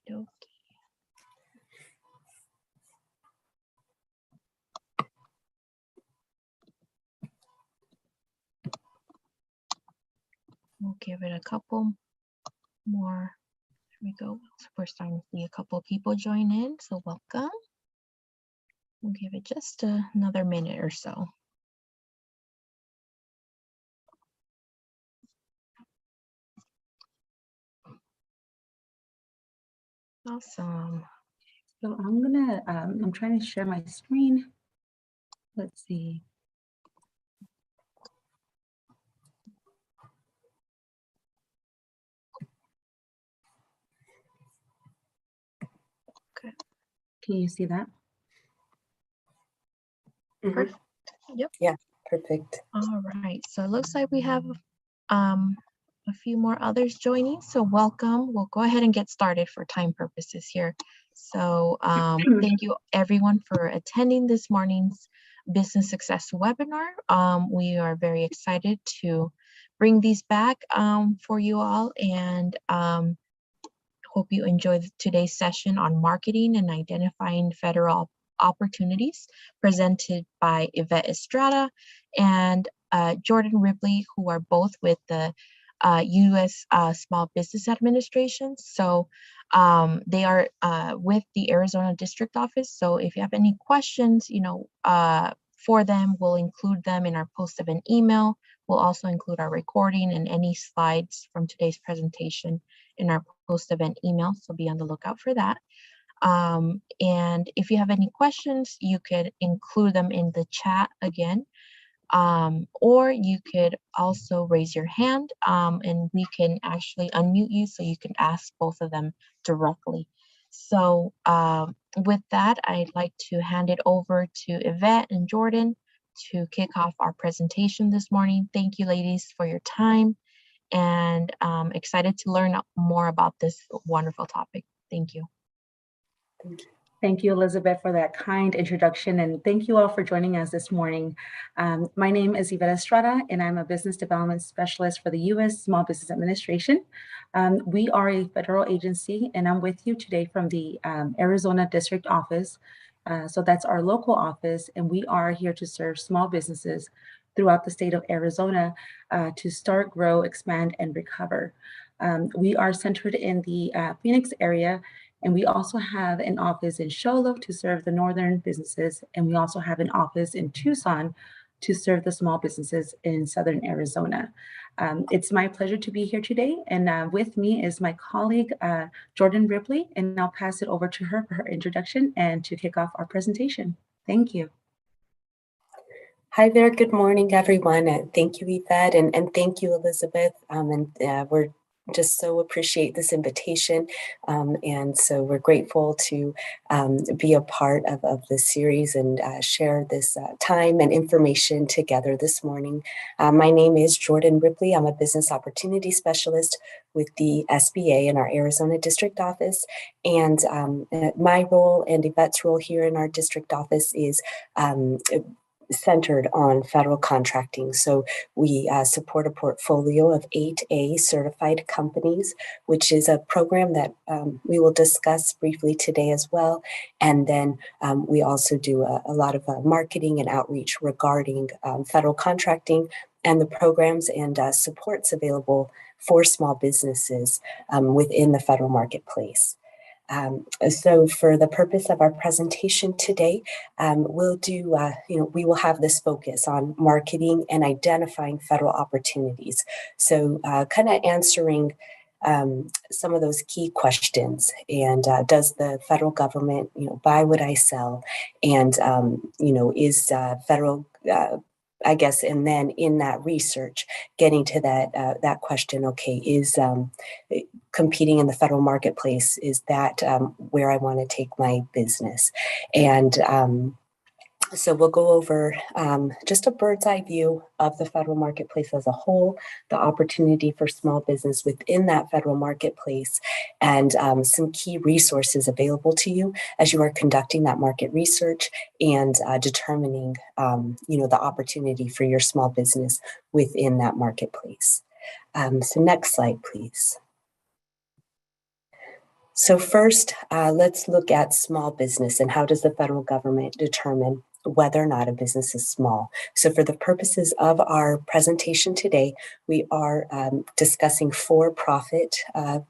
Okay. We'll give it a couple more. Here we go. So we're starting to see a couple people join in, so welcome. We'll give it just another minute or so. Awesome. So I'm trying to share my screen. Let's see. Okay. Can you see that? Perfect. Yep. Yeah, perfect. All right. So it looks like we have a few more others joining. So welcome. We'll go ahead and get started for time purposes here. So thank you everyone for attending this morning's Business Success webinar. We are very excited to bring these back for you all, and hope you enjoyed today's session on marketing and identifying federal opportunities presented by Yvette Estrada and Jordan Ripley, who are both with the U.S. Small Business Administration. So they are with the Arizona District Office. So if you have any questions, for them, we'll include them in our post event email. We'll also include our recording and any slides from today's presentation in our post event email. So be on the lookout for that. And if you have any questions, you could include them in the chat again. Or you could also raise your hand and we can actually unmute you so you can ask both of them directly. So with that, I'd like to hand it over to Yvette and Jordan to kick off our presentation this morning. Thank you, ladies, for your time, and excited to learn more about this wonderful topic. Thank you. Thank you. Thank you, Elizabeth, for that kind introduction, and thank you all for joining us this morning. My name is Yvette Estrada, and I'm a Business Development Specialist for the U.S. Small Business Administration. We are a federal agency, and I'm with you today from the Arizona District Office. So that's our local office, and we are here to serve small businesses throughout the state of Arizona to start, grow, expand, and recover. We are centered in the Phoenix area, and we also have an office in Show Low to serve the northern businesses. And we also have an office in Tucson to serve the small businesses in southern Arizona. It's my pleasure to be here today. And with me is my colleague, Jordan Ripley, and I'll pass it over to her for her introduction and to kick off our presentation. Thank you. Hi there. Good morning, everyone. And thank you, Yvette, and thank you, Elizabeth. We're just so appreciate this invitation. And so we're grateful to be a part of this series and share this time and information together this morning. My name is Jordan Ripley. I'm a business opportunity specialist with the SBA in our Arizona district office. And my role and Yvette's role here in our district office is centered on federal contracting. So we support a portfolio of 8A certified companies, which is a program that we will discuss briefly today as well. And then we also do a lot of marketing and outreach regarding federal contracting and the programs and supports available for small businesses within the federal marketplace. So for the purpose of our presentation today, we'll do, we will have this focus on marketing and identifying federal opportunities. So kind of answering some of those key questions. And does the federal government, buy what I sell? And, is federal, I guess, and then in that research, getting to that question, okay, is competing in the federal marketplace, is that where I want to take my business? And so we'll go over just a bird's eye view of the federal marketplace as a whole, the opportunity for small business within that federal marketplace, and some key resources available to you as you are conducting that market research and determining, the opportunity for your small business within that marketplace. So next slide, please. So first, let's look at small business and how does the federal government determine whether or not a business is small. So for the purposes of our presentation today, we are discussing for-profit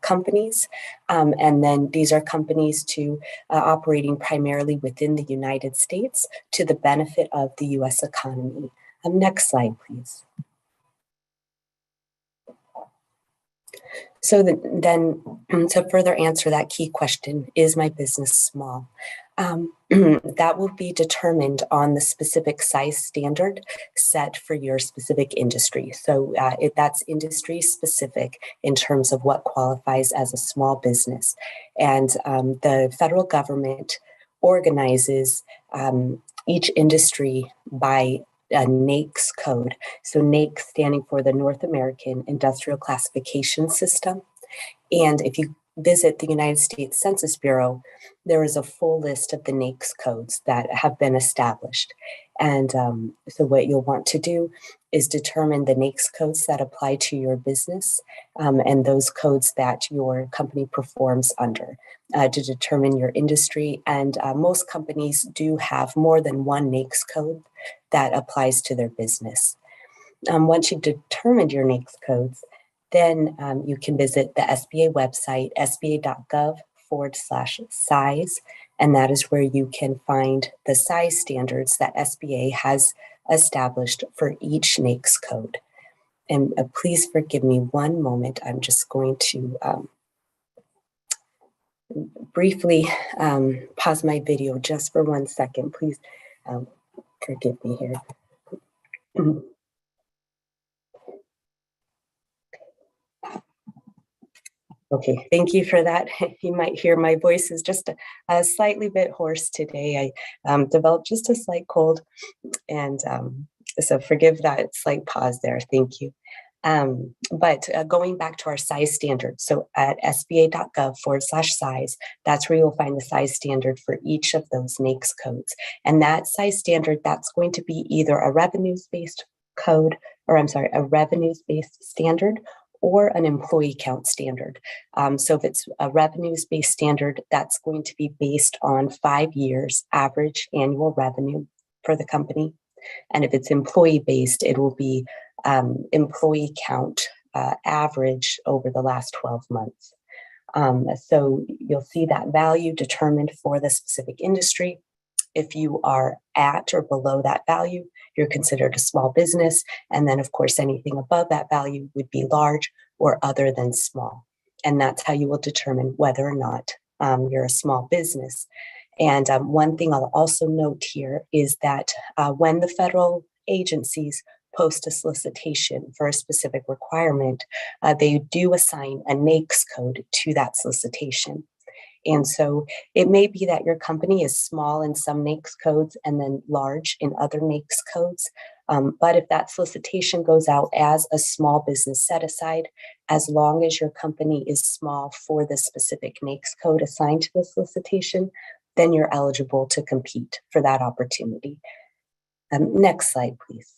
companies. And then these are companies operating primarily within the United States to the benefit of the US economy. Next slide, please. So then to further answer that key question, is my business small? That will be determined on the specific size standard set for your specific industry. So that's industry specific in terms of what qualifies as a small business. And the federal government organizes each industry by a NAICS code. So NAICS standing for the North American Industrial Classification System. And if you visit the United States Census Bureau, there is a full list of the NAICS codes that have been established. And so what you'll want to do is determine the NAICS codes that apply to your business and those codes that your company performs under to determine your industry. And most companies do have more than one NAICS code that applies to their business. Once you've determined your NAICS codes, then you can visit the SBA website, sba.gov/size, and that is where you can find the size standards that SBA has established for each NAICS code. And please forgive me one moment. I'm just going to briefly pause my video just for 1 second. Please forgive me here. Okay, thank you for that. You might hear my voice is just a slightly bit hoarse today. I developed just a slight cold, and so forgive that slight pause there. Thank you. But going back to our size standard, so at sba.gov/size, that's where you'll find the size standard for each of those NAICS codes. And that size standard, that's going to be either a revenues-based code, or I'm sorry, a revenues-based standard, or an employee count standard. So if it's a revenues-based standard, that's going to be based on 5 years average annual revenue for the company. And if it's employee-based, it will be employee count average over the last 12 months. So you'll see that value determined for the specific industry. If you are at or below that value, you're considered a small business. And then, of course, anything above that value would be large or other than small. And that's how you will determine whether or not you're a small business. And one thing I'll also note here is that when the federal agencies post a solicitation for a specific requirement, they do assign a NAICS code to that solicitation. And so it may be that your company is small in some NAICS codes and then large in other NAICS codes. But if that solicitation goes out as a small business set aside, as long as your company is small for the specific NAICS code assigned to the solicitation, then you're eligible to compete for that opportunity. Next slide, please.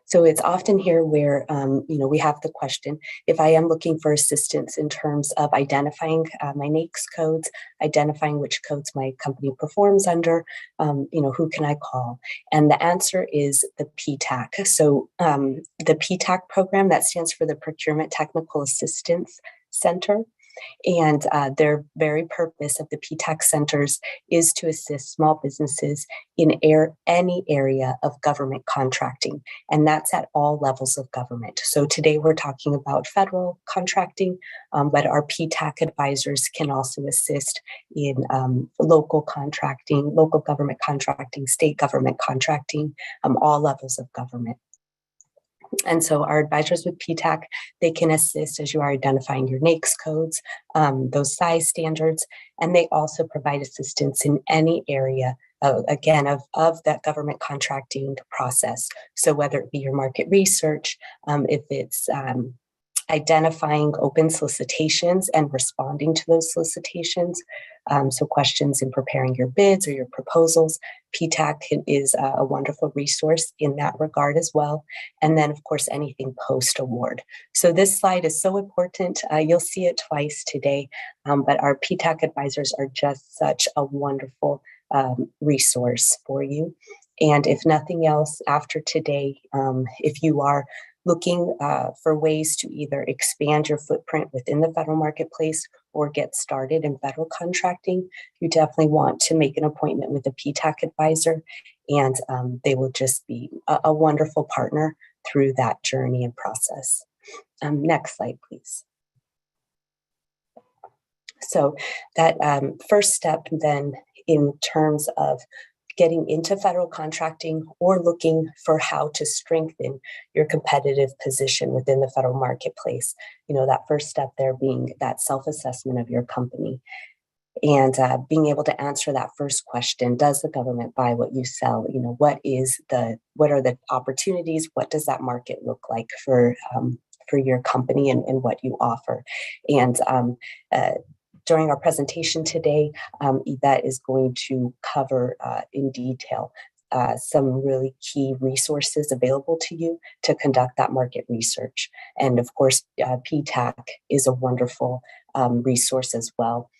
So it's often here where, we have the question, if I am looking for assistance in terms of identifying my NAICS codes, identifying which codes my company performs under, who can I call? And the answer is the PTAC. So the PTAC program, that stands for the Procurement Technical Assistance Center. And their very purpose of the PTAC centers is to assist small businesses in any area of government contracting, and that's at all levels of government. So today we're talking about federal contracting, but our PTAC advisors can also assist in local contracting, local government contracting, state government contracting, all levels of government. And so our advisors with PTAC, they can assist as you are identifying your NAICS codes, those size standards, and they also provide assistance in any area, again, of that government contracting process. So whether it be your market research, if it's identifying open solicitations and responding to those solicitations. So questions in preparing your bids or your proposals. PTAC is a wonderful resource in that regard as well. And then, of course, anything post-award. So this slide is so important. You'll see it twice today, but our PTAC advisors are just such a wonderful resource for you. And if nothing else, after today, if you are looking for ways to either expand your footprint within the federal marketplace or get started in federal contracting, you definitely want to make an appointment with a PTAC advisor, and they will just be a wonderful partner through that journey and process. Next slide, please. So that first step then in terms of getting into federal contracting or looking for how to strengthen your competitive position within the federal marketplace. That first step there being that self-assessment of your company and being able to answer that first question: does the government buy what you sell? What are the opportunities? What does that market look like for your company and what you offer? And during our presentation today, Yvette is going to cover in detail some really key resources available to you to conduct that market research. And of course, PTAC is a wonderful resource as well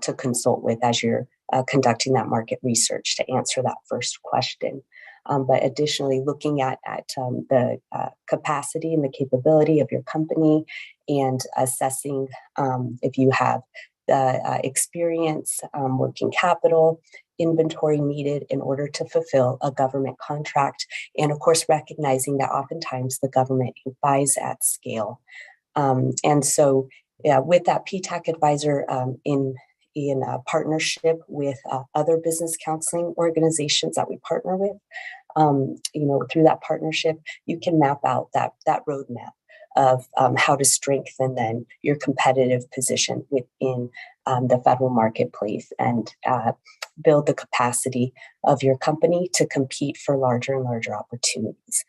to consult with as you're conducting that market research to answer that first question. But additionally, looking at the capacity and the capability of your company and assessing if you have the experience, working capital, inventory needed in order to fulfill a government contract, and of course, recognizing that oftentimes the government buys at scale. And so with that PTAC advisor in partnership with other business counseling organizations that we partner with, through that partnership, you can map out that roadmap of how to strengthen then your competitive position within the federal marketplace and build the capacity of your company to compete for larger and larger opportunities.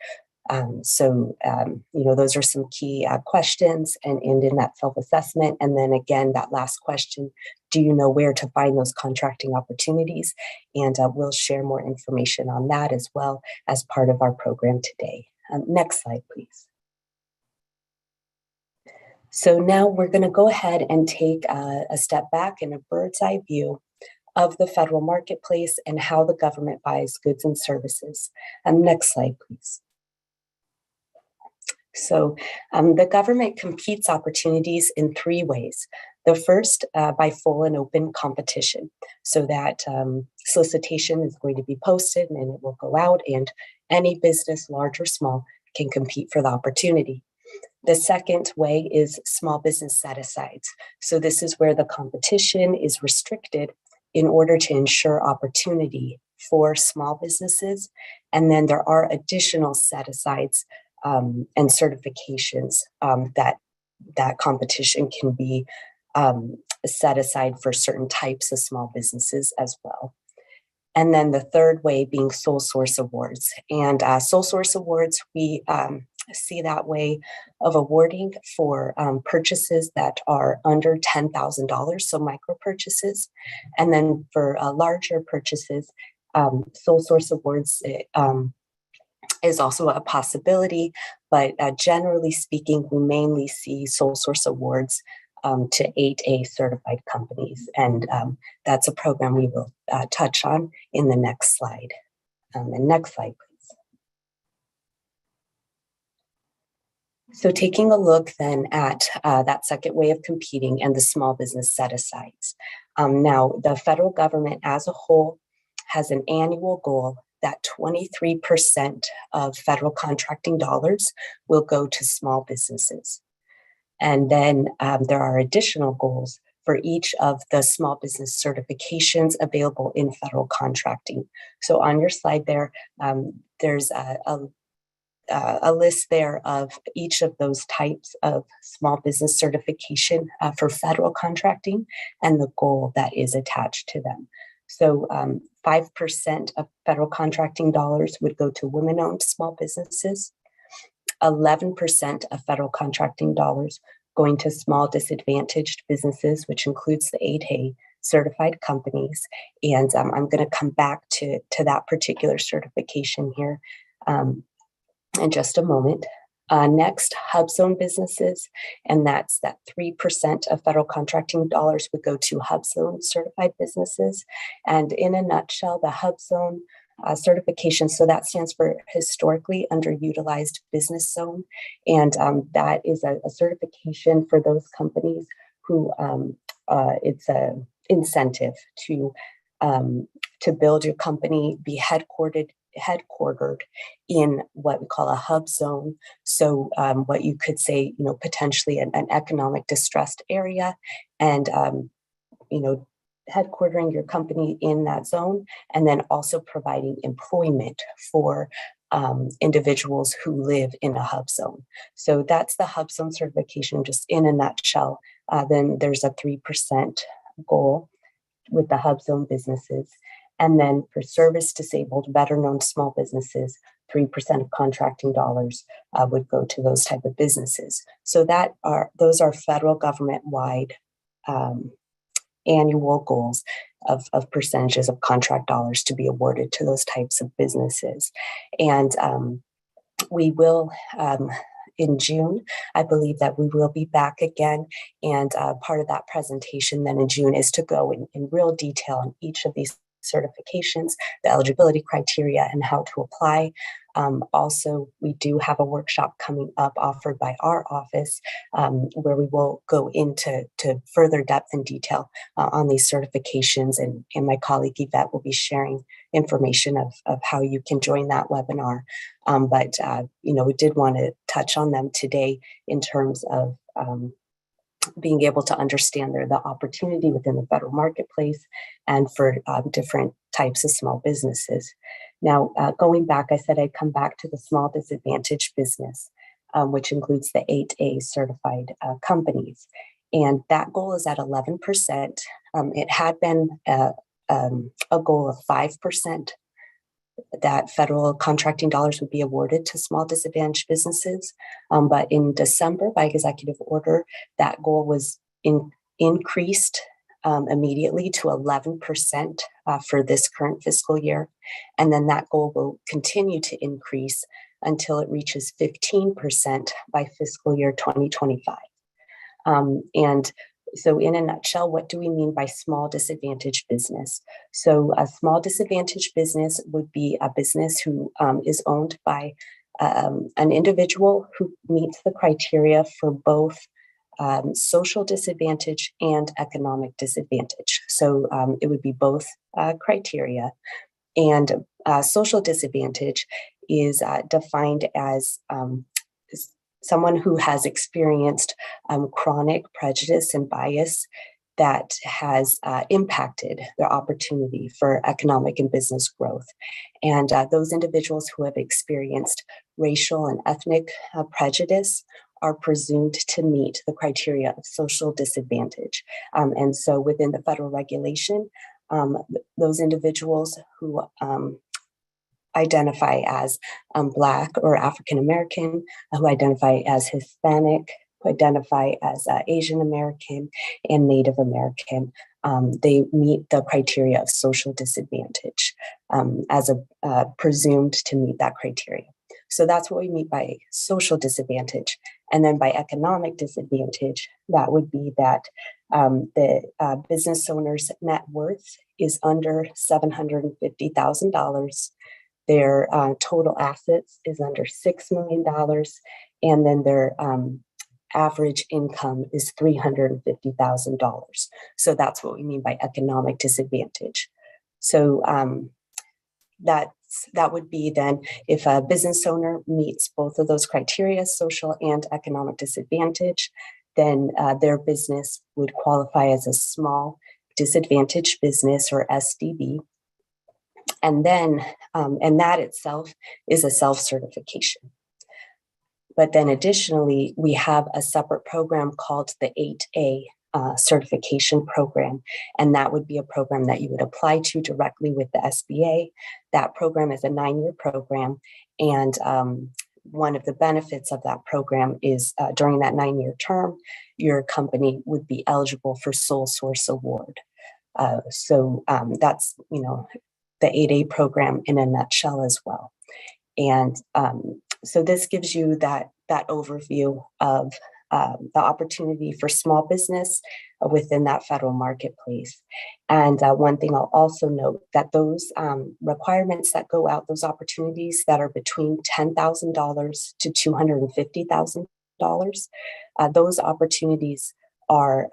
Those are some key questions and in that self-assessment. And then again, that last question: do you know where to find those contracting opportunities? And we'll share more information on that as well as part of our program today. Next slide, please. So now we're going to go ahead and take a step back in a bird's eye view of the federal marketplace and how the government buys goods and services. Next slide, please. So the government competes opportunities in three ways. The first, by full and open competition. So that solicitation is going to be posted and it will go out, and any business, large or small, can compete for the opportunity. The second way is small business set-asides. So this is where the competition is restricted in order to ensure opportunity for small businesses. And then there are additional set-asides and certifications that competition can be set aside for certain types of small businesses as well. And then the third way being sole source awards. And sole source awards, we see that way of awarding for purchases that are under $10,000, so micro purchases. And then for larger purchases, sole source awards is also a possibility, but generally speaking, we mainly see sole source awards to 8A certified companies. And that's a program we will touch on in the next slide. And next slide, please. So taking a look then at that second way of competing and the small business set-asides. Now, the federal government as a whole has an annual goal that 23% of federal contracting dollars will go to small businesses. And then there are additional goals for each of the small business certifications available in federal contracting. So on your slide there, there's a list there of each of those types of small business certification for federal contracting and the goal that is attached to them. So 5% of federal contracting dollars would go to women-owned small businesses. 11% of federal contracting dollars going to small disadvantaged businesses, which includes the 8A certified companies. And I'm going to come back to that particular certification here in just a moment. Next, HUBZone businesses, and that's that 3% of federal contracting dollars would go to HUBZone certified businesses. And in a nutshell, the HUBZone certification, so that stands for Historically Underutilized Business Zone, and that is a certification for those companies who it's a incentive to build your company, be headquartered in what we call a hub zone. So what you could say, potentially an economic distressed area, and headquartering your company in that zone, and then also providing employment for individuals who live in a hub zone. So that's the hub zone certification, just in a nutshell. Then there's a 3% goal with the hub zone businesses. And then for service disabled, better known small businesses, 3% of contracting dollars would go to those type of businesses. So those are federal government-wide annual goals of percentages of contract dollars to be awarded to those types of businesses. And we will, in June, I believe that we will be back again. And part of that presentation then in June is to go in real detail on each of these certifications, the eligibility criteria, and how to apply. Also, we do have a workshop coming up offered by our office where we will go into further depth and detail on these certifications, and my colleague Yvette will be sharing information of how you can join that webinar. But we did want to touch on them today in terms of being able to understand the opportunity within the federal marketplace and for different types of small businesses. Now, going back, I said I'd come back to the small disadvantaged business, which includes the 8A certified companies. And that goal is at 11%. It had been a goal of 5% that federal contracting dollars would be awarded to small disadvantaged businesses. But in December, by executive order, that goal was increased immediately to 11% for this current fiscal year. And then that goal will continue to increase until it reaches 15% by fiscal year 2025. And so in a nutshell, what do we mean by small disadvantaged business? So a small disadvantaged business would be a business who is owned by an individual who meets the criteria for both social disadvantage and economic disadvantage. So it would be both criteria. And social disadvantage is defined as someone who has experienced chronic prejudice and bias that has impacted their opportunity for economic and business growth. And those individuals who have experienced racial and ethnic prejudice are presumed to meet the criteria of social disadvantage. And so within the federal regulation, those individuals who identify as Black or African American, who identify as Hispanic, who identify as Asian American and Native American, they meet the criteria of social disadvantage as presumed to meet that criteria. So that's what we mean by social disadvantage. And then by economic disadvantage, that would be that the business owner's net worth is under $750,000. Their total assets is under $6 million, and then their average income is $350,000. So that's what we mean by economic disadvantage. So that would be then if a business owner meets both of those criteria, social and economic disadvantage, then their business would qualify as a small disadvantaged business, or SDB. And then, and that itself is a self-certification. But then additionally, we have a separate program called the 8A certification program. And that would be a program that you would apply to directly with the SBA. That program is a 9-year program. And one of the benefits of that program is during that 9-year term, your company would be eligible for sole source award. So that's, the 8A program in a nutshell as well. And so this gives you that overview of the opportunity for small business within that federal marketplace. And one thing I'll also note that those requirements that go out, those opportunities that are between $10,000 to $250,000, those opportunities are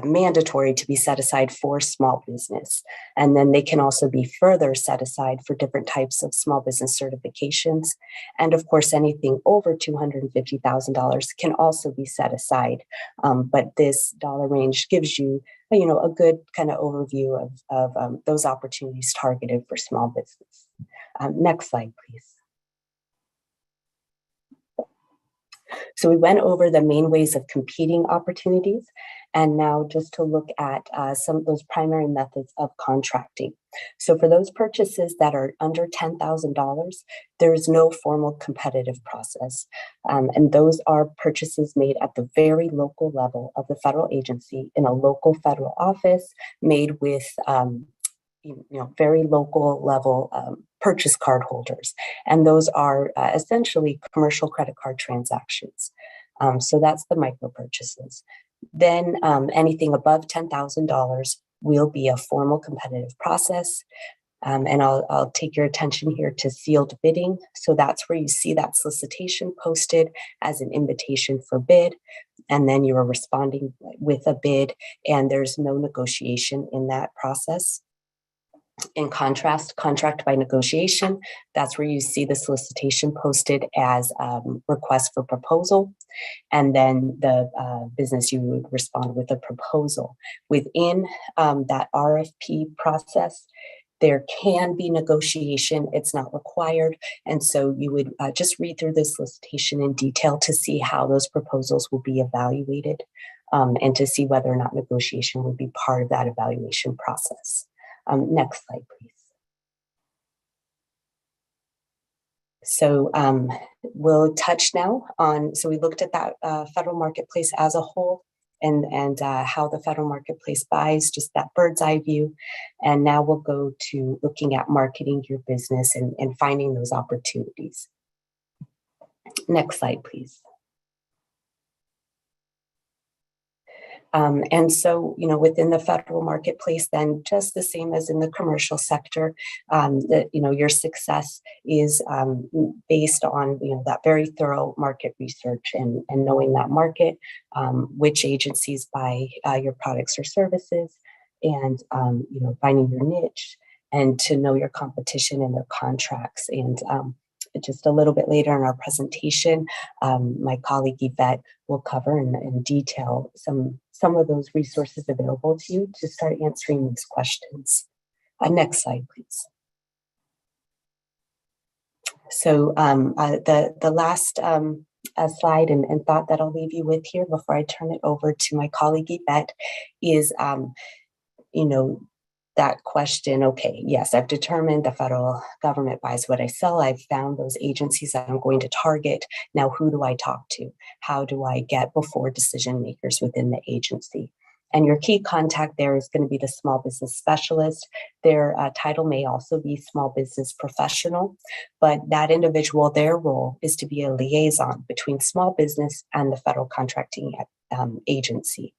mandatory to be set aside for small business. And then they can also be further set aside for different types of small business certifications. And of course, anything over $250,000 can also be set aside. But this dollar range gives you, a good kind of overview of those opportunities targeted for small business. Next slide, please. So we went over the main ways of competing opportunities, and now just to look at some of those primary methods of contracting. So for those purchases that are under $10,000, there is no formal competitive process. And those are purchases made at the very local level of the federal agency in a local federal office, made with very local level purchase card holders. And those are essentially commercial credit card transactions. So that's the micro purchases. Then anything above $10,000 will be a formal competitive process. And I'll take your attention here to sealed bidding. So that's where you see that solicitation posted as an invitation for bid. And then you are responding with a bid, and there's no negotiation in that process. In contrast, contract by negotiation, that's where you see the solicitation posted as request for proposal. And then the business, you would respond with a proposal. Within that RFP process, there can be negotiation. It's not required. And so you would just read through the solicitation in detail to see how those proposals will be evaluated and to see whether or not negotiation would be part of that evaluation process. Next slide, please. So we'll touch now on, so we looked at that federal marketplace as a whole and how the federal marketplace buys, just that bird's eye view. And now we'll go to looking at marketing your business and finding those opportunities. Next slide, please. And so, within the federal marketplace, then just the same as in the commercial sector, your success is based on, that very thorough market research and knowing that market, which agencies buy your products or services, and, finding your niche, and to know your competition and their contracts. And just a little bit later in our presentation, my colleague Yvette will cover in detail some of those resources available to you to start answering these questions. Next slide, please. So the last slide and thought that I'll leave you with here before I turn it over to my colleague Yvette is, that question, okay, yes, I've determined the federal government buys what I sell. I've found those agencies that I'm going to target. Now, who do I talk to? How do I get before decision makers within the agency? And your key contact there is going to be the small business specialist. Their title may also be small business professional, but that individual, their role is to be a liaison between small business and the federal contracting agency.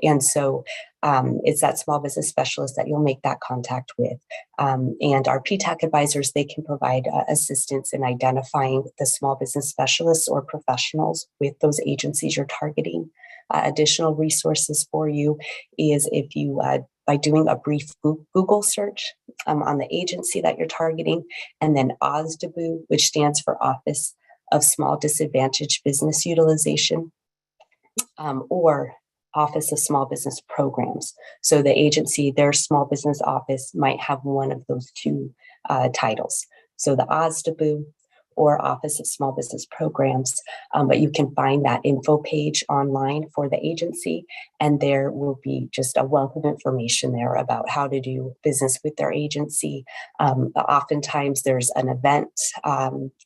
And so it's that small business specialist that you'll make that contact with. And our PTAC advisors, they can provide assistance in identifying the small business specialists or professionals with those agencies you're targeting. Additional resources for you is if you, by doing a brief Google search on the agency that you're targeting, and then OSDBU, which stands for Office of Small Disadvantaged Business Utilization, or Office of Small Business Programs. So the agency, their small business office might have one of those two titles. So the OSDBU or Office of Small Business Programs. But you can find that info page online for the agency, and there will be just a wealth of information there about how to do business with their agency. Oftentimes there's an event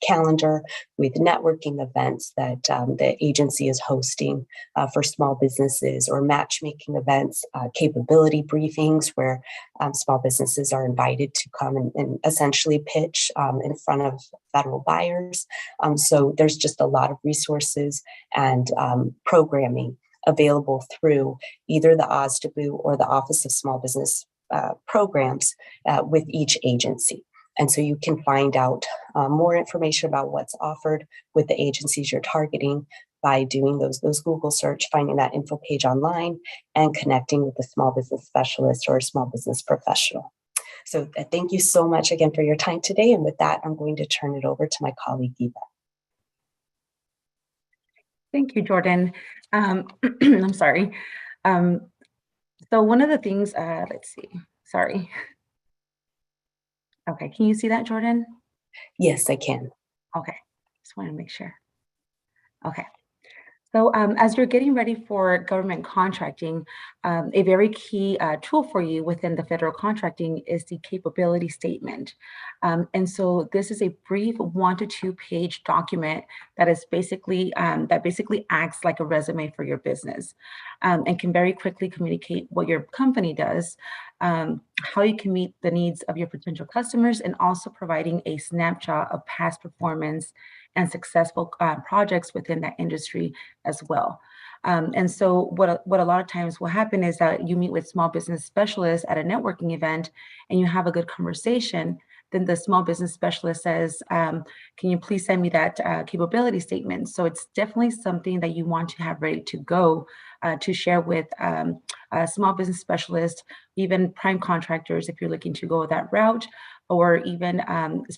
calendar with networking events that the agency is hosting for small businesses, or matchmaking events, capability briefings where small businesses are invited to come and essentially pitch in front of federal buyers. So there's just a lot of resources and programming available through either the OSDBU or the Office of Small Business Programs with each agency. And so you can find out more information about what's offered with the agencies you're targeting by doing those Google search, finding that info page online, and connecting with a small business specialist or a small business professional. So thank you so much again for your time today. And with that, I'm going to turn it over to my colleague, Eva. Thank you, Jordan. I'm sorry. So one of the things, let's see, sorry. Okay, can you see that, Jordan? Yes, I can. Okay, just want to make sure. Okay. So as you're getting ready for government contracting, a very key tool for you within the federal contracting is the capability statement. And so this is a brief 1 to 2 page document that is basically acts like a resume for your business, and can very quickly communicate what your company does, how you can meet the needs of your potential customers, and also providing a snapshot of past performance and successful projects within that industry as well. And so what a lot of times will happen is that you meet with small business specialists at a networking event and you have a good conversation. Then the small business specialist says, can you please send me that capability statement? So it's definitely something that you want to have ready to go to share with small business specialists, even prime contractors if you're looking to go that route, or even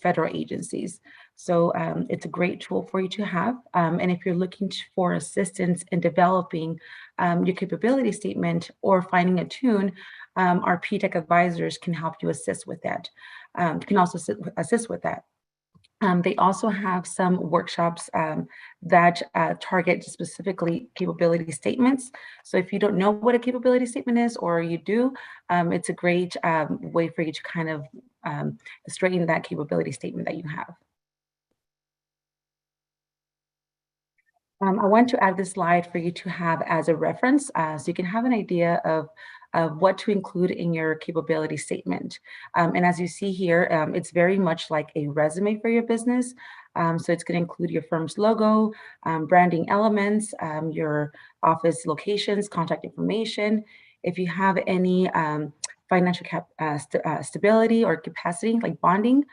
federal agencies. So it's a great tool for you to have. And if you're looking for assistance in developing your capability statement or finding a tune, our PTech advisors can help you assist with that. Can also assist with that. They also have some workshops that target specifically capability statements. So if you don't know what a capability statement is, or you do, it's a great way for you to kind of straighten that capability statement that you have. I want to add this slide for you to have as a reference, so you can have an idea of what to include in your capability statement. And as you see here, it's very much like a resume for your business. So it's going to include your firm's logo, branding elements, your office locations, contact information. If you have any financial stability or capacity, like bonding,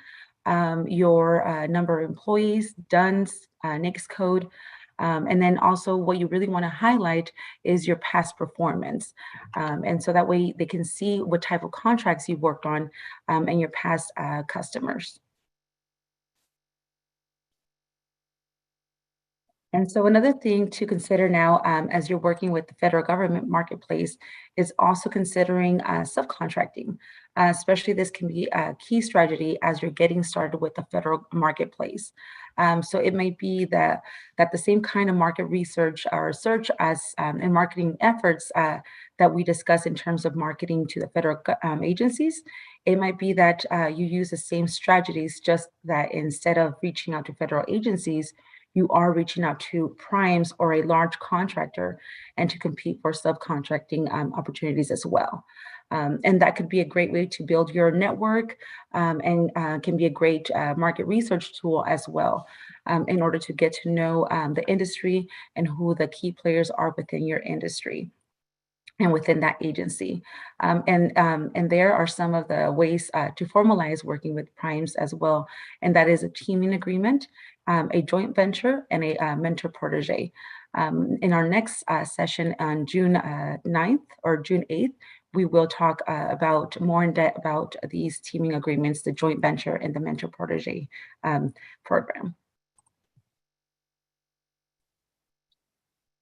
your number of employees, DUNS, NAICS code. And then also what you really want to highlight is your past performance. And so that way they can see what type of contracts you've worked on and your past customers. And so another thing to consider now as you're working with the federal government marketplace is also considering subcontracting. Especially this can be a key strategy as you're getting started with the federal marketplace. So it may be that the same kind of market research or search as and marketing efforts that we discuss in terms of marketing to the federal agencies, it might be that you use the same strategies, just that instead of reaching out to federal agencies, you are reaching out to primes or a large contractor and to compete for subcontracting opportunities as well. And that could be a great way to build your network and can be a great market research tool as well in order to get to know the industry and who the key players are within your industry and within that agency. And there are some of the ways to formalize working with primes as well. And that is a teaming agreement, a joint venture, and a mentor protege. In our next session on June 9th or June 8th, we will talk about more in depth about these teaming agreements, the joint venture and the mentor protege program.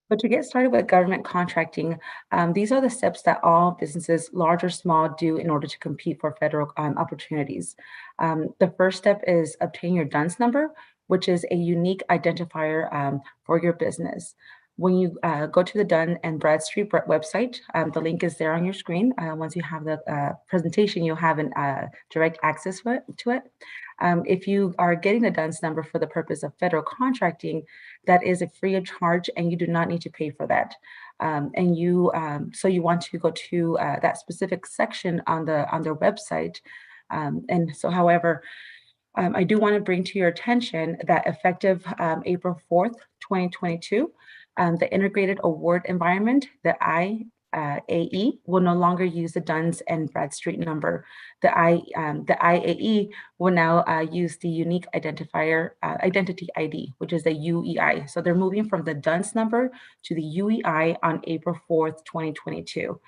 But to get started with government contracting, these are the steps that all businesses, large or small, do in order to compete for federal opportunities. The first step is obtain your DUNS number, which is a unique identifier for your business. When you go to the Dun & Bradstreet website, the link is there on your screen. Once you have the presentation, you'll have direct access to it. If you are getting the DUNS number for the purpose of federal contracting, that is a free of charge, and you do not need to pay for that. So you want to go to that specific section on their website. However, I do want to bring to your attention that effective April 4th, 2022, the Integrated Award Environment, the IAE, will no longer use the Dun & Bradstreet number. The IAE will now use the Unique Identifier Identity ID, which is the UEI. So they're moving from the DUNS number to the UEI on April 4th, 2022.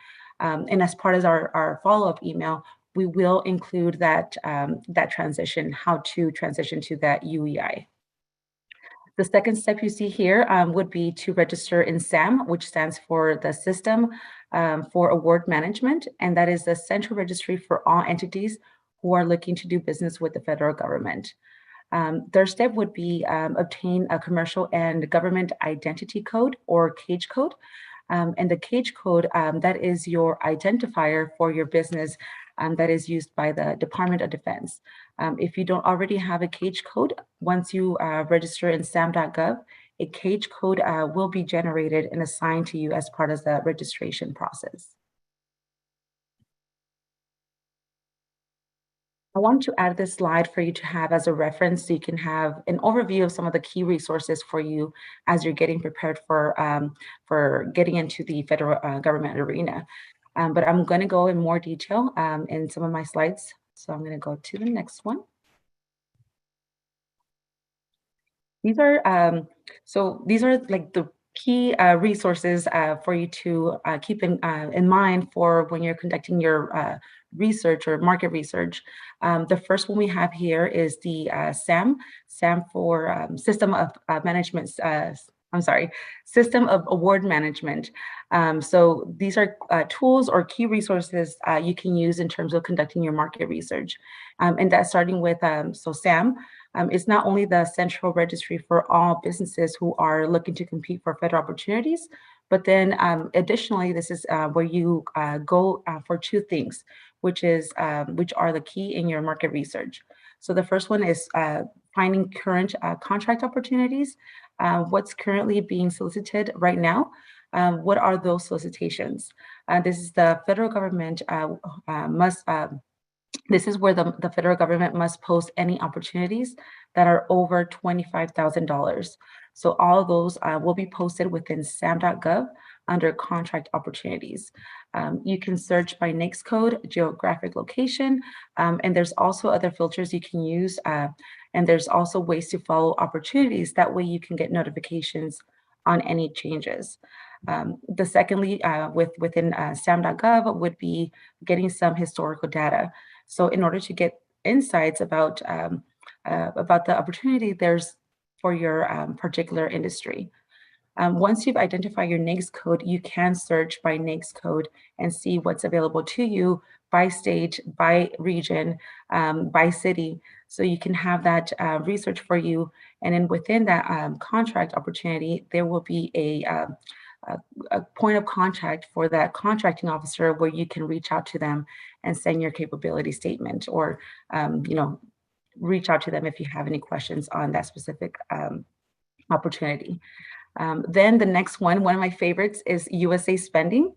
And as part of our follow-up email, we will include that transition, how to transition to that UEI. The second step you see here would be to register in SAM, which stands for the System for Award Management, and that is the central registry for all entities who are looking to do business with the federal government. Third step would be obtain a commercial and government identity code, or CAGE code. And the CAGE code, that is your identifier for your business that is used by the Department of Defense. If you don't already have a CAGE code, once you register in SAM.gov, a CAGE code will be generated and assigned to you as part of the registration process. I want to add this slide for you to have as a reference so you can have an overview of some of the key resources for you as you're getting prepared for getting into the federal government arena. But I'm going to go in more detail in some of my slides. So I'm going to go to the next one. These are like the key resources for you to keep in mind for when you're conducting your research or market research. The first one we have here is the SAM for System of Management. System of Award Management. So these are tools or key resources you can use in terms of conducting your market research. And that's starting with, so SAM is not only the central registry for all businesses who are looking to compete for federal opportunities, but then additionally, this is where you go for two things, which are the key in your market research. So the first one is finding current contract opportunities. What's currently being solicited right now? What are those solicitations? This is the federal government this is where the federal government must post any opportunities that are over $25,000. So all of those will be posted within SAM.gov under contract opportunities. You can search by NAICS code, geographic location, and there's also other filters you can use. And there's also ways to follow opportunities. That way you can get notifications on any changes. The secondly, within SAM.gov would be getting some historical data. So in order to get insights about the opportunity there's for your particular industry. Once you've identified your NAICS code, you can search by NAICS code and see what's available to you by state, by region, by city. So you can have that research for you. And then within that contract opportunity, there will be a point of contact for that contracting officer where you can reach out to them and send your capability statement, or reach out to them if you have any questions on that specific opportunity. Then the next one of my favorites is USA Spending.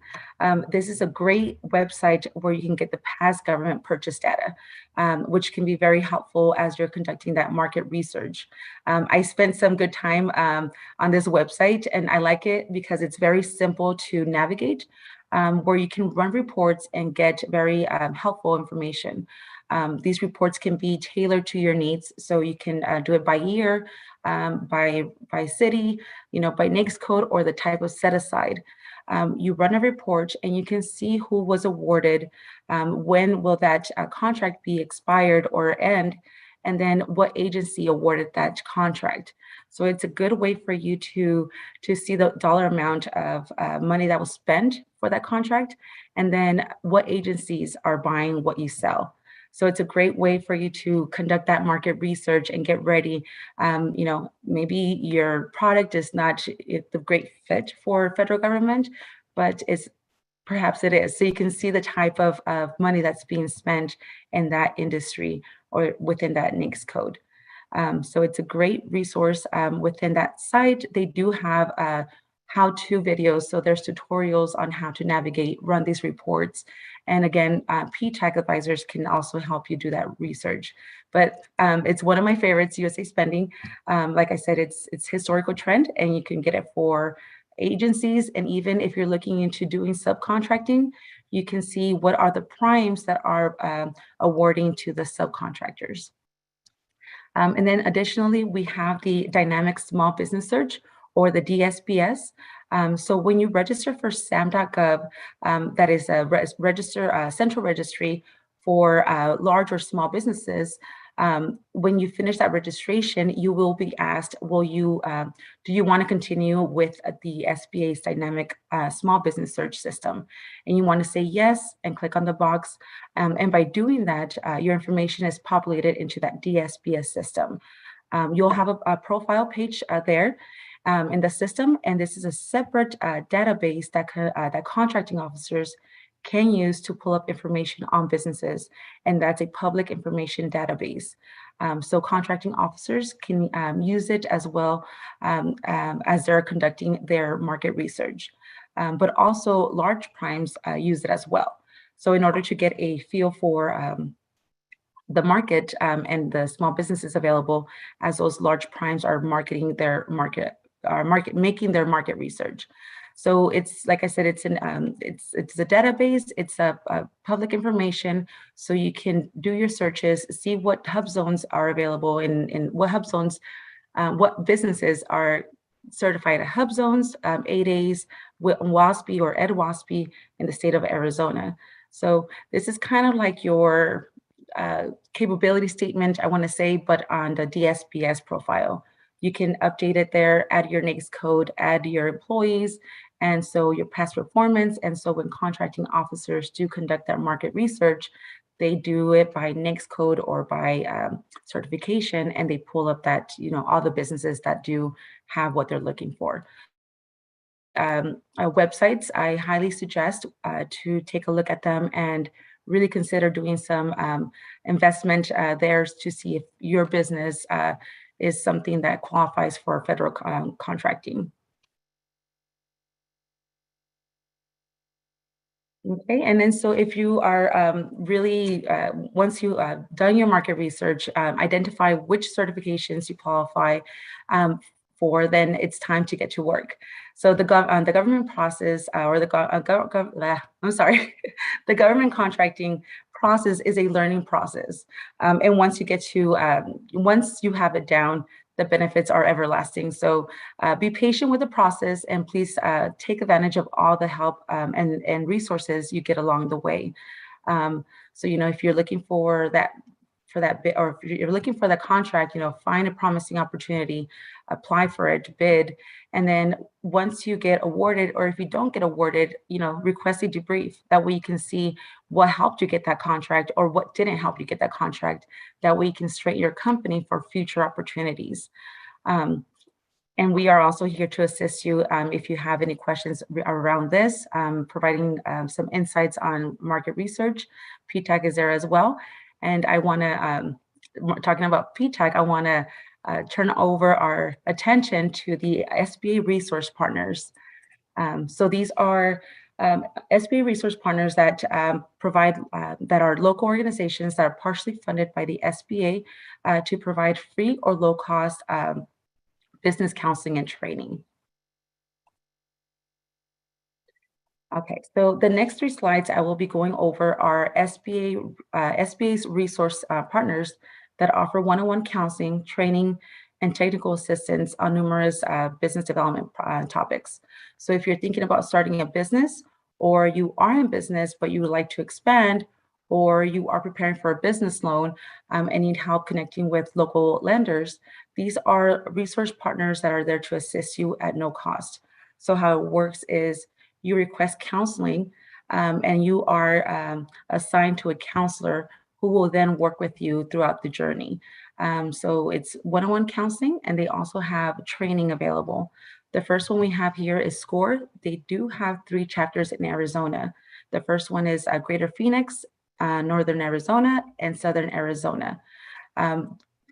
This is a great website where you can get the past government purchase data, which can be very helpful as you're conducting that market research. I spent some good time on this website, and I like it because it's very simple to navigate, where you can run reports and get very helpful information. These reports can be tailored to your needs, so you can do it by year, by city, by NAICS code, or the type of set aside. You run a report and you can see who was awarded, when will that contract be expired or end, and then what agency awarded that contract. So it's a good way for you to see the dollar amount of money that was spent for that contract, and then what agencies are buying what you sell. So it's a great way for you to conduct that market research and get ready. Maybe your product is not the great fit for federal government, but perhaps it is. So you can see the type of money that's being spent in that industry or within that NAICS code. So it's a great resource within that site. They do have how-to videos. So there's tutorials on how to navigate, run these reports. And again, PTAC advisors can also help you do that research. But it's one of my favorites, USA Spending. Like I said, it's historical trend, and you can get it for agencies. And even if you're looking into doing subcontracting, you can see what are the primes that are awarding to the subcontractors. And then additionally, we have the Dynamic Small Business Search, or the DSBS. So when you register for SAM.gov, that is a central registry for large or small businesses. When you finish that registration, you will be asked, do you want to continue with the SBA's Dynamic Small Business Search System? And you want to say yes and click on the box. And by doing that, your information is populated into that DSBS system. You'll have a profile page there in the system, and this is a separate database that contracting officers can use to pull up information on businesses, and that's a public information database. So contracting officers can use it as well as they're conducting their market research. But also large primes use it as well. So in order to get a feel for the market and the small businesses available, as those large primes are making their market research. So it's, like I said, it's a database. It's a public information, so you can do your searches, see what hub zones are available in what hub zones, what businesses are certified at hub zones, 8As, WASB or EdWASB in the state of Arizona. So this is kind of like your capability statement, I want to say, but on the DSBS profile. You can update it there, add your NAICS code, add your employees, and so your past performance. And so when contracting officers do conduct their market research, they do it by NAICS code or by certification, and they pull up that, all the businesses that do have what they're looking for. Websites, I highly suggest to take a look at them and really consider doing some investment there to see if your business is something that qualifies for federal contracting. Okay, and then so if you are really, once you done your market research, identify which certifications you qualify for, then it's time to get to work. So the government process or the the government contracting process is a learning process. And once you get to, once you have it down, the benefits are everlasting. So be patient with the process, and please take advantage of all the help and resources you get along the way. So, if you're looking for that bid, or if you're looking for the contract, find a promising opportunity, apply for it, bid, and then once you get awarded, or if you don't get awarded, request a debrief. That way you can see what helped you get that contract or what didn't help you get that contract. That way you can straighten your company for future opportunities. And we are also here to assist you if you have any questions around this, providing some insights on market research. PTAC is there as well. And I want to, talking about PTAC, I want to turn over our attention to the SBA resource partners. So these are SBA resource partners that provide, that are local organizations that are partially funded by the SBA to provide free or low cost business counseling and training. Okay, so the next 3 slides I will be going over are SBA's resource partners that offer one-on-one counseling, training, and technical assistance on numerous business development topics. So if you're thinking about starting a business, or you are in business but you would like to expand, or you are preparing for a business loan and need help connecting with local lenders, these are resource partners that are there to assist you at no cost. So how it works is you request counseling and you are assigned to a counselor who will then work with you throughout the journey. So it's one-on-one counseling, and they also have training available. The first one we have here is SCORE. They do have 3 chapters in Arizona. The first one is Greater Phoenix, Northern Arizona, and Southern Arizona.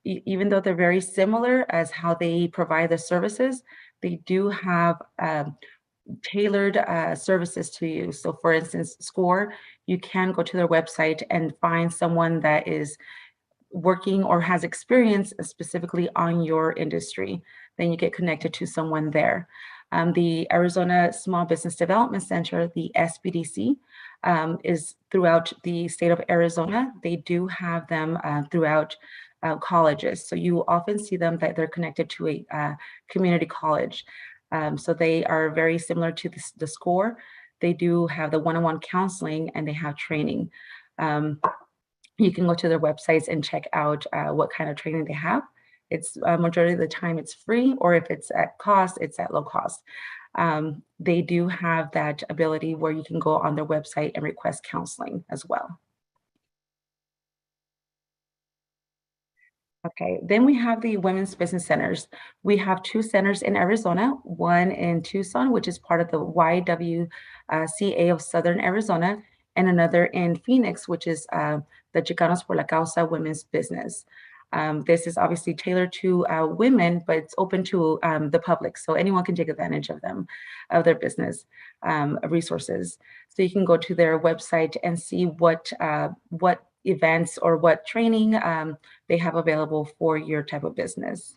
Even though they're very similar as how they provide the services, they do have tailored services to you. So for instance, SCORE, you can go to their website and find someone that is working or has experience specifically on your industry. Then you get connected to someone there. The Arizona Small Business Development Center, the SBDC, is throughout the state of Arizona. They do have them throughout colleges. So you often see them that they're connected to a community college. So they are very similar to the SCORE. They do have the one-on-one counseling, and they have training. You can go to their websites and check out what kind of training they have. It's majority of the time it's free, or if it's at cost, it's at low cost. They do have that ability where you can go on their website and request counseling as well. Okay, then we have the Women's Business Centers. We have 2 centers in Arizona, one in Tucson, which is part of the YWCA of Southern Arizona, and another in Phoenix, which is the Chicanos por la Causa Women's Business. This is obviously tailored to women, but it's open to the public, so anyone can take advantage of them, of their business resources. So you can go to their website and see what events or what training they have available for your type of business.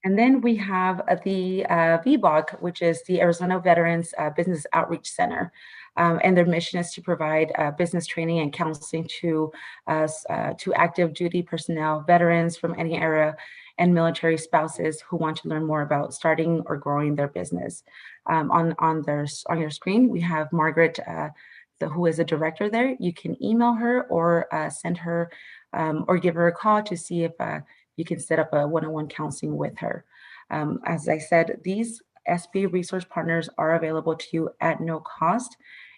And then we have the VBOC, which is the Arizona Veterans Business Outreach Center. And their mission is to provide business training and counseling to active duty personnel, veterans from any era, and military spouses who want to learn more about starting or growing their business. On your screen, we have Margaret, who is a director there. You can email her or send her or give her a call to see if you can set up a one-on-one counseling with her. As I said, these SB resource partners are available to you at no cost.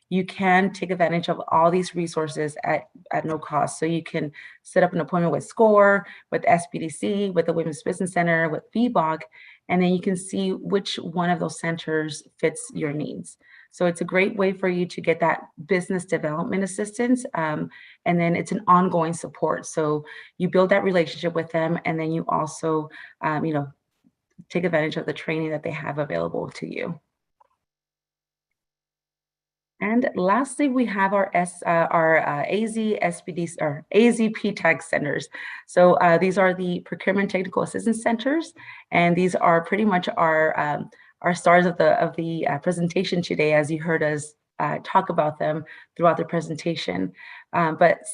You can take advantage of all these resources at no cost. So you can set up an appointment with SCORE, with SBDC, with the Women's Business Center, with VBOC, and then you can see which one of those centers fits your needs. So it's a great way for you to get that business development assistance. And then it's an ongoing support. So you build that relationship with them, and then you also, take advantage of the training that they have available to you. And lastly, we have our AZ SBDs or AZ PTAG centers. So these are the Procurement Technical Assistance Centers, and these are pretty much our stars of the presentation today, as you heard us talk about them throughout the presentation.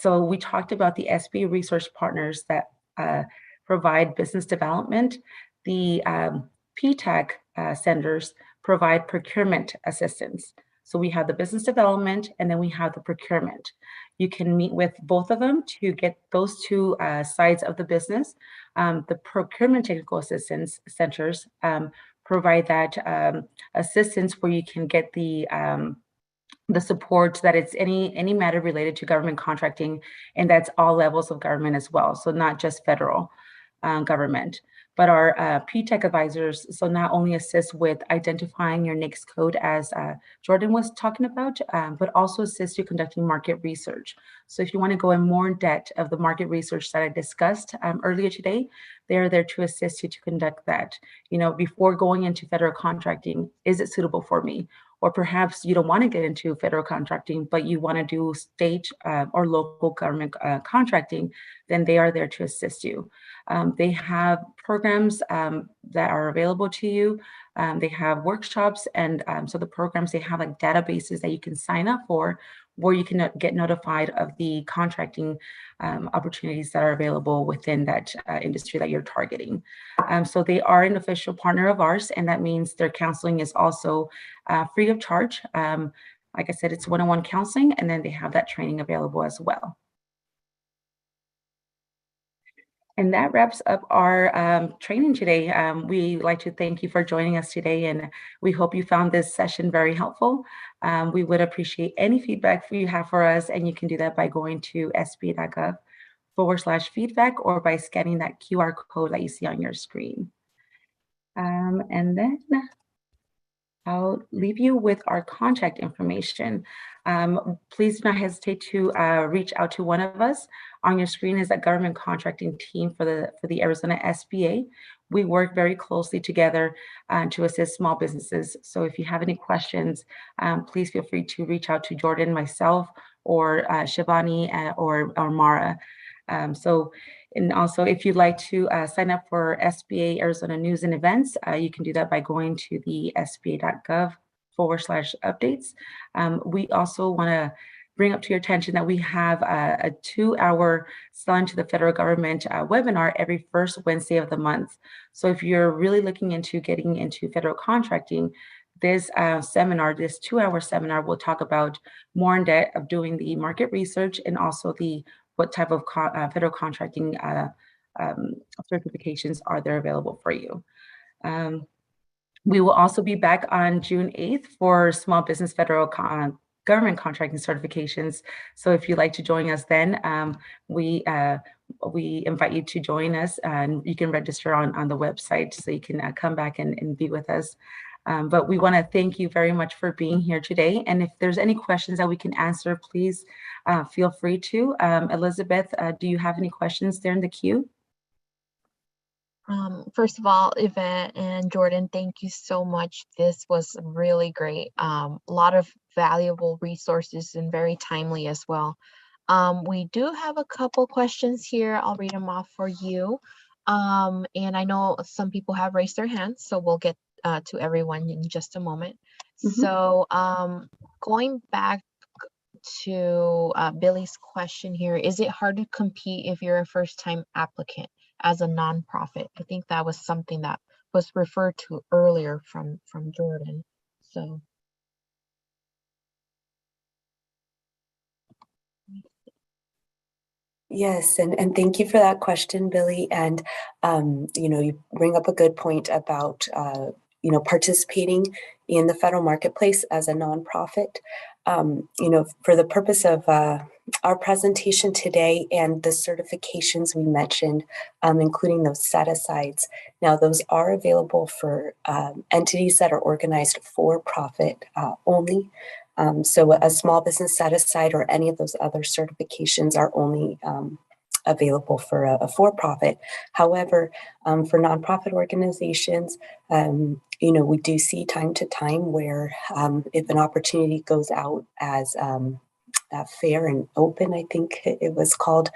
So we talked about the SB resource partners that provide business development. The PTAG centers provide procurement assistance. So we have the business development, and then we have the procurement. You can meet with both of them to get those 2 sides of the business. The Procurement Technical Assistance Centers provide that assistance where you can get the support that it's any matter related to government contracting, and that's all levels of government as well. So not just federal government, but our PTAG advisors so not only assist with identifying your NAICS code, as Jordan was talking about, but also assist you conducting market research. So if you want to go in more depth of the market research that I discussed earlier today, they're there to assist you to conduct that. Before going into federal contracting, is it suitable for me? Or perhaps you don't want to get into federal contracting, but you want to do state or local government contracting, then they are there to assist you. They have programs that are available to you. They have workshops, and so the programs, they have like databases that you can sign up for, where you can get notified of the contracting opportunities that are available within that industry that you're targeting. So they are an official partner of ours, and that means their counseling is also free of charge. Like I said, it's one-on-one counseling, and then they have that training available as well. And that wraps up our training today. We like to thank you for joining us today, and we hope you found this session very helpful. We would appreciate any feedback you have for us, and you can do that by going to sba.gov/feedback or by scanning that QR code that you see on your screen. And then I'll leave you with our contact information. Please do not hesitate to reach out to one of us. On your screen is a government contracting team for the Arizona SBA. We work very closely together to assist small businesses. So if you have any questions, please feel free to reach out to Jordan, myself, or Shivani or Mara. And also, if you'd like to sign up for SBA Arizona news and events, you can do that by going to the sba.gov/updates. We also want to bring up to your attention that we have a 2-hour Selling to the Federal Government webinar every first Wednesday of the month. So if you're really looking into getting into federal contracting, this seminar, this 2-hour seminar, will talk about more in depth of doing the market research and also what type of federal contracting certifications are there available for you. We will also be back on June 8th for small business federal government contracting certifications. So if you'd like to join us then, we invite you to join us, and you can register on the website so you can come back and be with us. But we want to thank you very much for being here today. And if there's any questions that we can answer, please feel free to. Elizabeth, do you have any questions there in the queue? First of all, Yvette and Jordan, thank you so much. This was really great. A lot of valuable resources and very timely as well. We do have a couple questions here. I'll read them off for you. And I know some people have raised their hands, so we'll get to everyone in just a moment. So going back to Billy's question here, is it hard to compete if you're a first-time applicant as a nonprofit? I think that was something that was referred to earlier from Jordan. So Yes, and thank you for that question, Billy. And you bring up a good point about participating in the federal marketplace as a nonprofit. For the purpose of our presentation today and the certifications we mentioned, including those set-asides. Now, those are available for entities that are organized for profit only. So a small business set-aside or any of those other certifications are only available for a for-profit. However, for nonprofit organizations, we do see time to time where if an opportunity goes out as fair and open, I think it was called,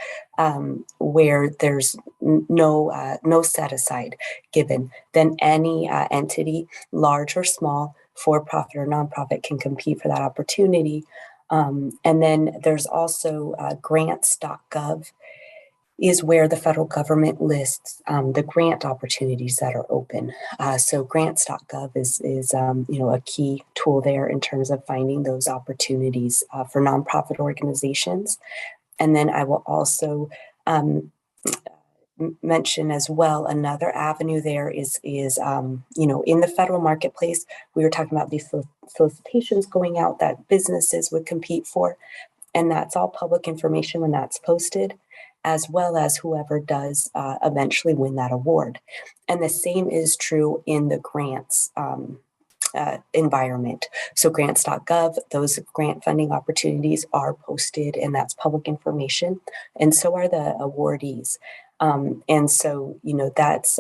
where there's no set aside given, then any entity, large or small, for-profit or nonprofit, can compete for that opportunity. And then there's also grants.gov is where the federal government lists the grant opportunities that are open. So grants.gov is a key tool there in terms of finding those opportunities for nonprofit organizations. And then I will also mention as well, another avenue there is in the federal marketplace, we were talking about these solicitations going out that businesses would compete for, and that's all public information when that's posted, as well as whoever does eventually win that award. And the same is true in the grants environment. So grants.gov, those grant funding opportunities are posted, and that's public information, and so are the awardees. And so, that's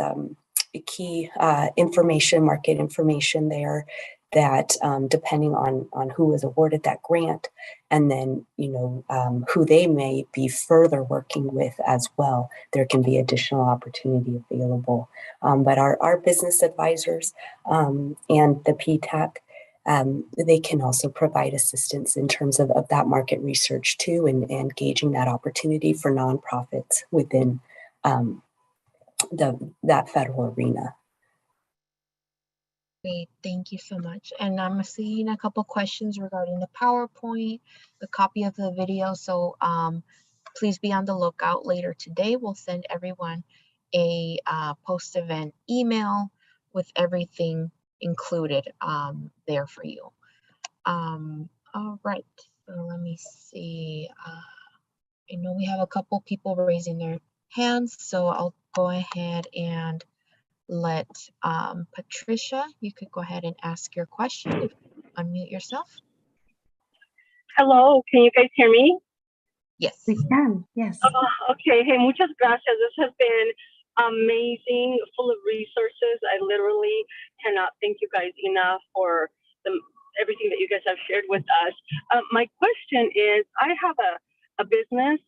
key information, market information there, that depending on who is awarded that grant, and then who they may be further working with as well, there can be additional opportunity available. But our business advisors and the PTAC, they can also provide assistance in terms of that market research too, and gauging that opportunity for nonprofits within that federal arena. Great, thank you so much. And I'm seeing a couple questions regarding the PowerPoint, the copy of the video. So please be on the lookout later today. We'll send everyone a post-event email with everything included there for you. All right, so let me see. I know we have a couple people raising their hands, so I'll go ahead and let Patricia, you could go ahead and ask your question. If you unmute yourself. Hello, can you guys hear me? Yes. We can, yes. Okay, hey, muchas gracias. This has been amazing, full of resources. I literally cannot thank you guys enough for everything that you guys have shared with us. My question is, I have a business.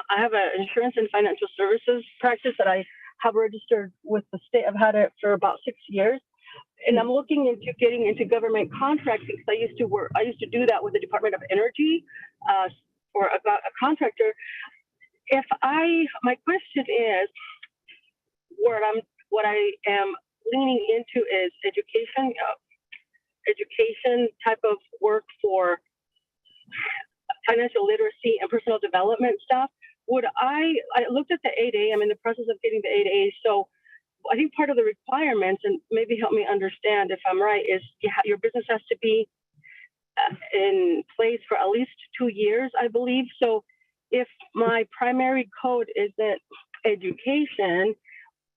I have an insurance and financial services practice that I have registered with the state. I've had it for about 6 years. And I'm looking into getting into government contracting because I used to do that with the Department of Energy for a contractor. My question is, what I am leaning into is education type of work for financial literacy and personal development stuff. I looked at the 8A. I'm in the process of getting the 8A. So I think part of the requirements, and maybe help me understand if I'm right, is your business has to be in place for at least 2 years, I believe. So if my primary code isn't education,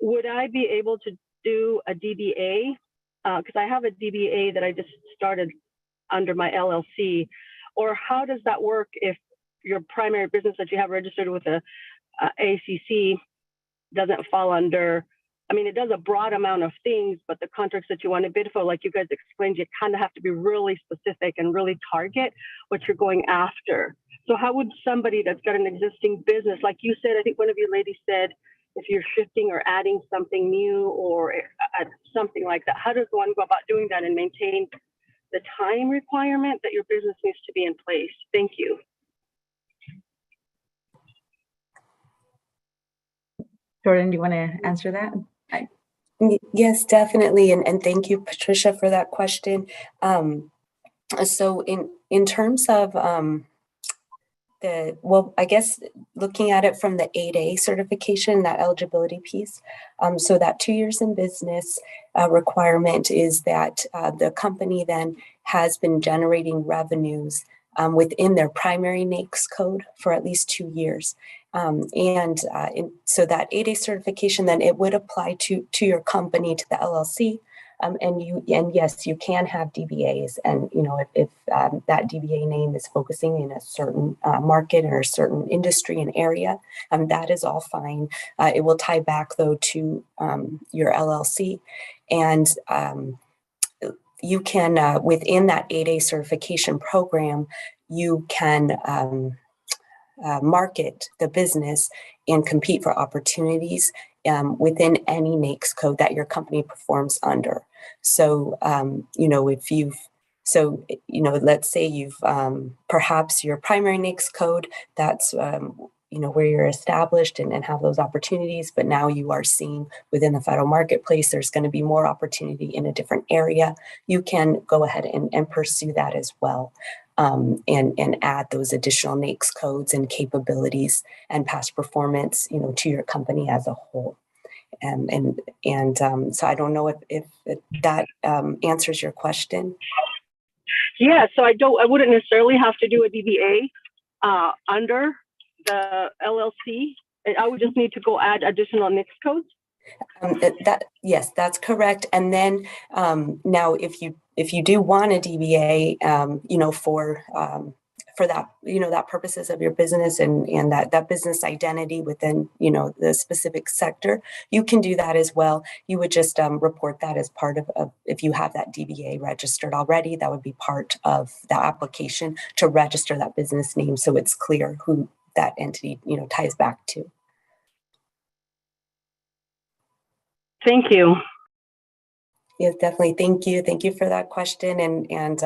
would I be able to do a DBA? Because I have a DBA that I just started under my LLC. Or how does that work if your primary business that you have registered with a ACC doesn't fall under? I mean, it does a broad amount of things, but the contracts that you want to bid for, like you guys explained, you kind of have to be really specific and really target what you're going after. So how would somebody that's got an existing business, like you said, I think one of you ladies said, if you're shifting or adding something new or something like that, how does one go about doing that and maintain the time requirement that your business needs to be in place? Thank you. Jordan, do you want to answer that? Yes, definitely. And thank you, Patricia, for that question. So in terms of I guess looking at it from the 8A certification, that eligibility piece. So that 2 years in business requirement is that the company then has been generating revenues within their primary NAICS code for at least 2 years. So that 8A certification, then it would apply to your company, to the LLC. And yes, you can have DBAs, and if that DBA name is focusing in a certain market or a certain industry and area, that is all fine. It will tie back though to your LLC, and you can within that 8A certification program, you can market the business and compete for opportunities within any NAICS code that your company performs under. So, let's say you've perhaps your primary NAICS code, that's where you're established and have those opportunities, but now you are seeing within the federal marketplace, there's going to be more opportunity in a different area. You can go ahead and pursue that as well. And add those additional NAICS codes and capabilities and past performance, to your company as a whole. So I don't know if that answers your question. Yeah, so I wouldn't necessarily have to do a DBA under the LLC. I would just need to go add additional NAICS codes. Yes, that's correct. And then now, if you do want a DBA, for that, that purposes of your business and that business identity within, the specific sector, you can do that as well. You would just report that as part of if you have that DBA registered already, that would be part of the application to register that business name, so it's clear who that entity, ties back to. Thank you. Yes, definitely. Thank you. Thank you for that question. And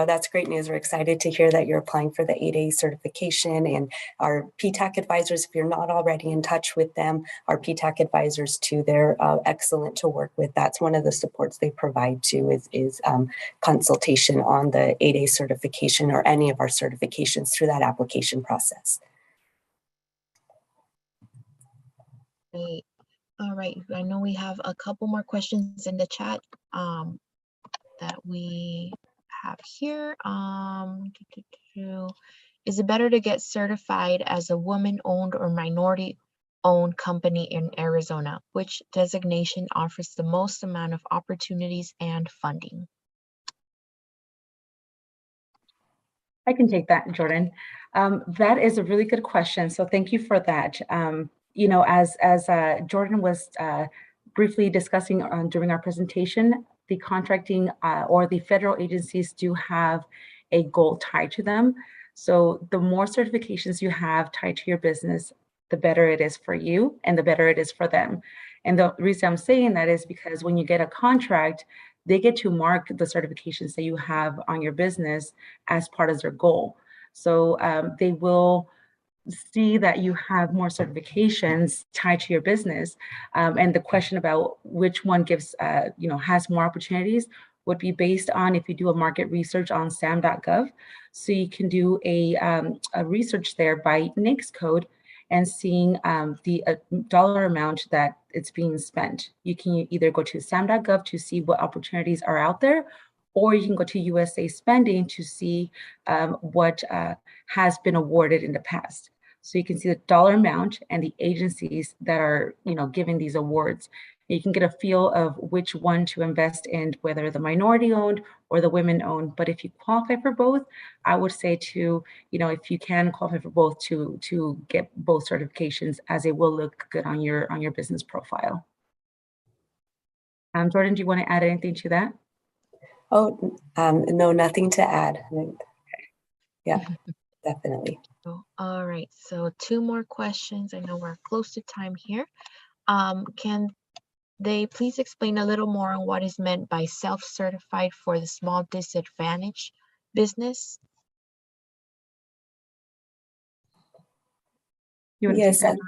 that's great news. We're excited to hear that you're applying for the 8A certification, and our PTAC advisors, if you're not already in touch with them, our PTAC advisors too, they're excellent to work with. That's one of the supports they provide too, is consultation on the 8A certification or any of our certifications through that application process. Great. All right. I know we have a couple more questions in the chat that we have here. Is it better to get certified as a woman-owned or minority-owned company in Arizona? Which designation offers the most amount of opportunities and funding? I can take that, Jordan. That is a really good question. So thank you for that. You know, as Jordan was briefly discussing during our presentation, the contracting or the federal agencies do have a goal tied to them. So the more certifications you have tied to your business, the better it is for you and the better it is for them. And the reason I'm saying that is because when you get a contract, they get to mark the certifications that you have on your business as part of their goal. So they will see that you have more certifications tied to your business. And the question about which one gives, you know, has more opportunities would be based on if you do a market research on SAM.gov. So you can do a research there by NAICS code and seeing the dollar amount that it's being spent. You can either go to SAM.gov to see what opportunities are out there, or you can go to USA Spending to see what has been awarded in the past. So you can see the dollar amount and the agencies that are, you know, giving these awards. You can get a feel of which one to invest in, whether the minority owned or the women owned. But if you qualify for both, I would say to, you know, if you can qualify for both, to get both certifications, as it will look good on your business profile. Jordan, do you want to add anything to that? Oh, no, nothing to add. Yeah, definitely. All right, so 2 more questions. I know we're close to time here. Can they please explain a little more on what is meant by self-certified for the small disadvantaged business? You want to Yes. take that?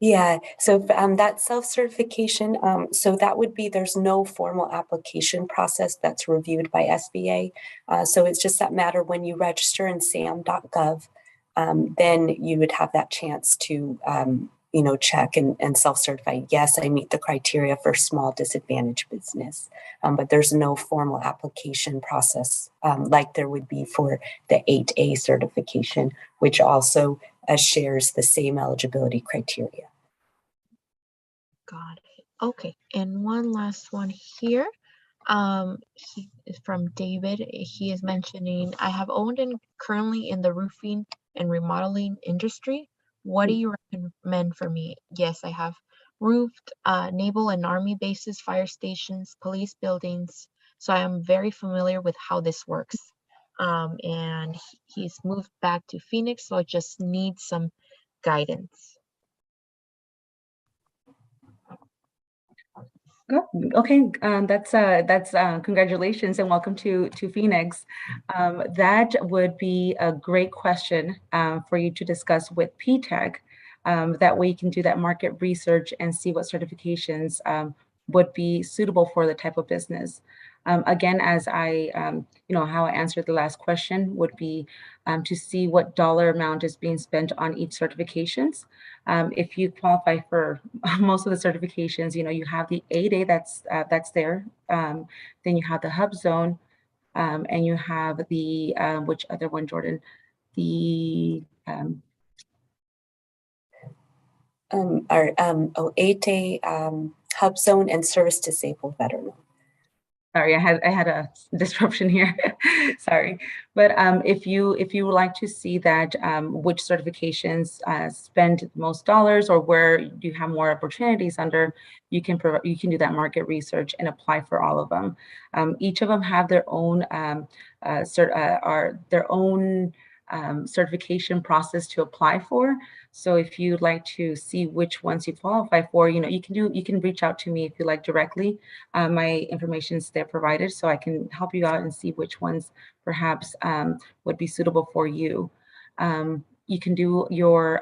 Yeah, so that self-certification, so that would be, there's no formal application process that's reviewed by SBA. So it's just that matter when you register in SAM.gov, then you would have that chance to, you know, check and self-certify. Yes, I meet the criteria for small disadvantaged business, but there's no formal application process like there would be for the 8A certification, which also shares the same eligibility criteria. Got it. Okay, and one last one here. He is from David. He is mentioning, I have owned and currently in the roofing and remodeling industry. What do you recommend for me? Yes, I have roofed naval and army bases, fire stations, police buildings. So I am very familiar with how this works. And he's moved back to Phoenix, so I just need some guidance. Okay, that's congratulations and welcome to Phoenix. That would be a great question for you to discuss with PTech. That way you can do that market research and see what certifications would be suitable for the type of business. Again, as I, you know, how I answered the last question would be to see what dollar amount is being spent on each certifications. If you qualify for most of the certifications, you know, you have the 8A that's there. Then you have the Hub Zone, and you have the which other one, Jordan? The 8A Hub Zone and Service Disabled Veteran. Sorry, I had a disruption here. Sorry, but if you would like to see that which certifications spend the most dollars or where you have more opportunities under, you can do that market research and apply for all of them. Each of them have their own certification process to apply for. So if you'd like to see which ones you qualify for, you know, you can reach out to me if you like directly. My information is there provided, so I can help you out and see which ones perhaps would be suitable for you. You can do your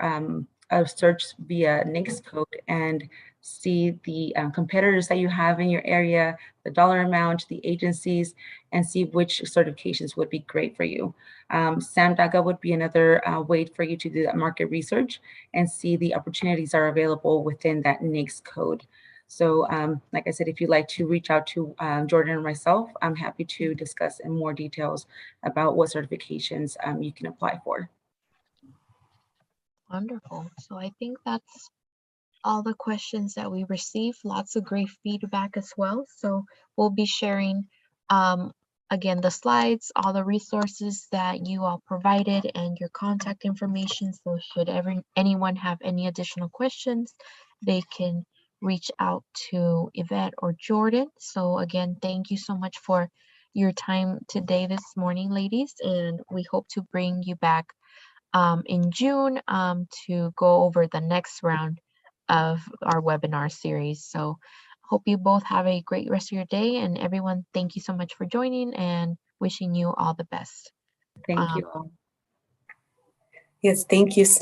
search via NAICS code, and see the competitors that you have in your area, the dollar amount, the agencies, and see which certifications would be great for you. SAM.gov would be another way for you to do that market research and see the opportunities that are available within that NAICS code. So like I said, if you'd like to reach out to Jordan or myself, I'm happy to discuss in more details about what certifications you can apply for. Wonderful. So I think that's all the questions that we received. Lots of great feedback as well. So we'll be sharing again the slides, all the resources that you all provided, and your contact information. So should anyone have any additional questions, they can reach out to Yvette or Jordan. So again, thank you so much for your time today, this morning, ladies, and we hope to bring you back in June to go over the next round of our webinar series. So hope you both have a great rest of your day, and everyone, thank you so much for joining and wishing you all the best. Thank you all. Yes, thank you so